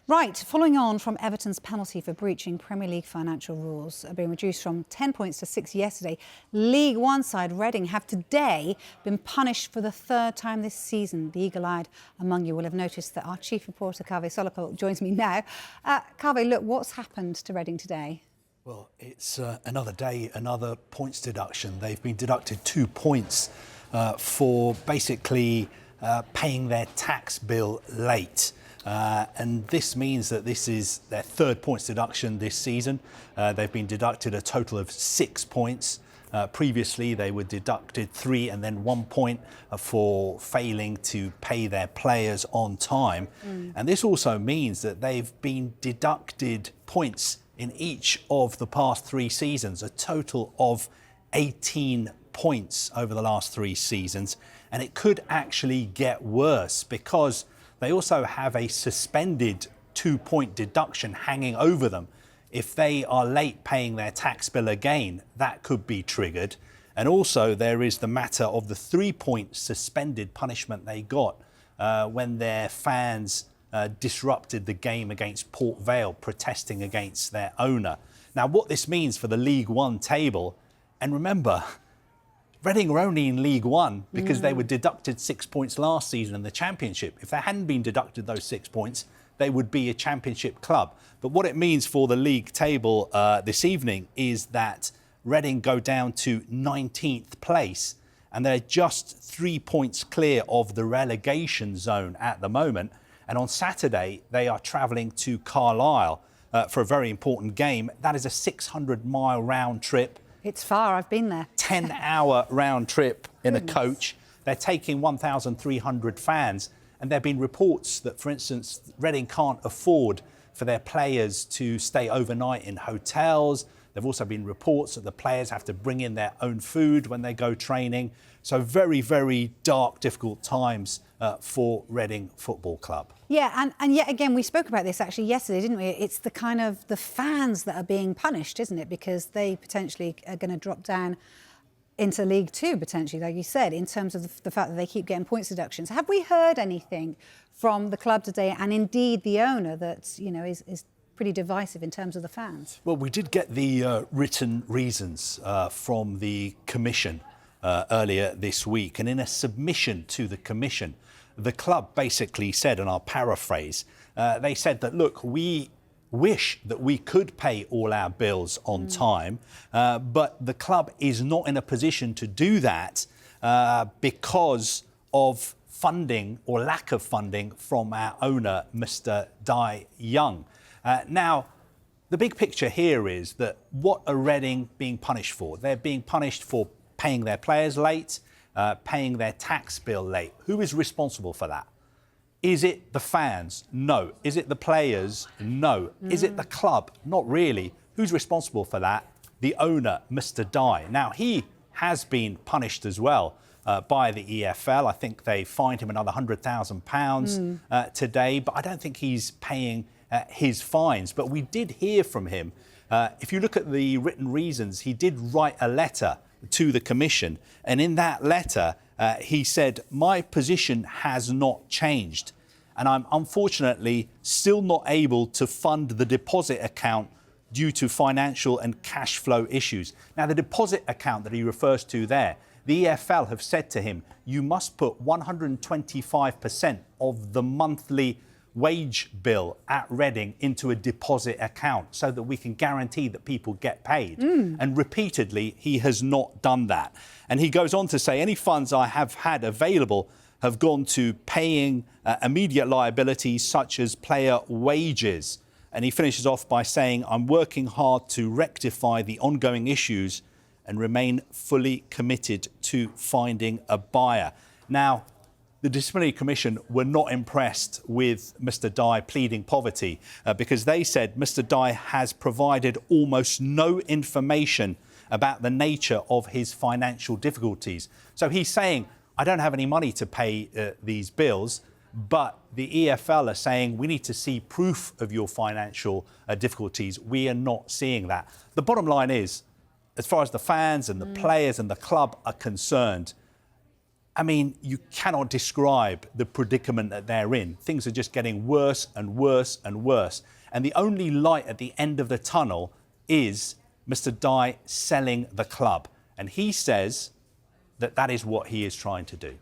Right, following on from Everton's penalty for breaching Premier League financial rules, being reduced from 10 points to 6 yesterday, League One side Reading have today been punished for the third time this season. The eagle-eyed among you will have noticed that our chief reporter, Kaveh Solokol, joins me now. Kaveh, look, what's happened to Reading today? Well, it's another day, another points deduction. They've been deducted 2 points for basically paying their tax bill late. And this means that this is their third points deduction this season. They've been deducted a total of 6 points. Previously, they were deducted 3 and then 1 point for failing to pay their players on time. And this also means that they've been deducted points in each of the past 3 seasons, a total of 18 points over the last 3 seasons. And it could actually get worse because they also have a suspended 2-point deduction hanging over them. If they are late paying their tax bill again, that could be triggered. And also there is the matter of the 3-point suspended punishment they got when their fans disrupted the game against Port Vale, protesting against their owner. Now, what this means for the League One table, and remember, Reading were only in League One because they were deducted 6 points last season in the Championship. If they hadn't been deducted those 6 points, they would be a Championship club. But what it means for the league table this evening is that Reading go down to 19th place and they're just 3 points clear of the relegation zone at the moment. And on Saturday, they are travelling to Carlisle for a very important game. That is a 600-mile round trip. It's far, I've been there. 10-hour round trip in a coach. They're taking 1,300 fans. And there have been reports that, for instance, Reading can't afford for their players to stay overnight in hotels. There have also been reports that the players have to bring in their own food when they go training. So very, very dark, difficult times for Reading Football Club. Yeah, and yet again, we spoke about this actually yesterday, didn't we? It's the kind of the fans that are being punished, isn't it? Because they potentially are going to drop down into League Two, potentially, like you said, in terms of the fact that they keep getting points deductions. Have we heard anything from the club today, and indeed the owner, that, you know, is pretty divisive in terms of the fans? Well, we did get the written reasons from the Commission earlier this week. And in a submission to the Commission, the club basically said, and I'll paraphrase, they said that, look, we wish that we could pay all our bills on time, but the club is not in a position to do that because of funding or lack of funding from our owner, Mr. Dai Yongge. Now, the big picture here is that what are Reading being punished for? They're being punished for paying their players late, paying their tax bill late. Who is responsible for that? Is it the fans? No. Is it the players? No. Is it the club? Not really. Who's responsible for that? The owner, Mr. Dai. Now, he has been punished as well by the EFL. I think they fined him another £100,000 today, but I don't think he's paying his fines. But we did hear from him. If you look at the written reasons, he did write a letter to the Commission, and in that letter he said, my position has not changed and I'm unfortunately still not able to fund the deposit account due to financial and cash flow issues. Now, the deposit account that he refers to there, the EFL have said to him, you must put 125% of the monthly wage bill at Reading into a deposit account so that we can guarantee that people get paid. And repeatedly, he has not done that. And he goes on to say, any funds I have had available have gone to paying immediate liabilities such as player wages. And he finishes off by saying, I'm working hard to rectify the ongoing issues and remain fully committed to finding a buyer. Now, the Disciplinary Commission were not impressed with Mr. Dai pleading poverty because they said Mr. Dai has provided almost no information about the nature of his financial difficulties. So he's saying, I don't have any money to pay these bills, but the EFL are saying we need to see proof of your financial difficulties. We are not seeing that. The bottom line is, as far as the fans and the players and the club are concerned, I mean, you cannot describe the predicament that they're in. Things are just getting worse and worse and worse. And the only light at the end of the tunnel is Mr. Dai selling the club. And he says that that is what he is trying to do.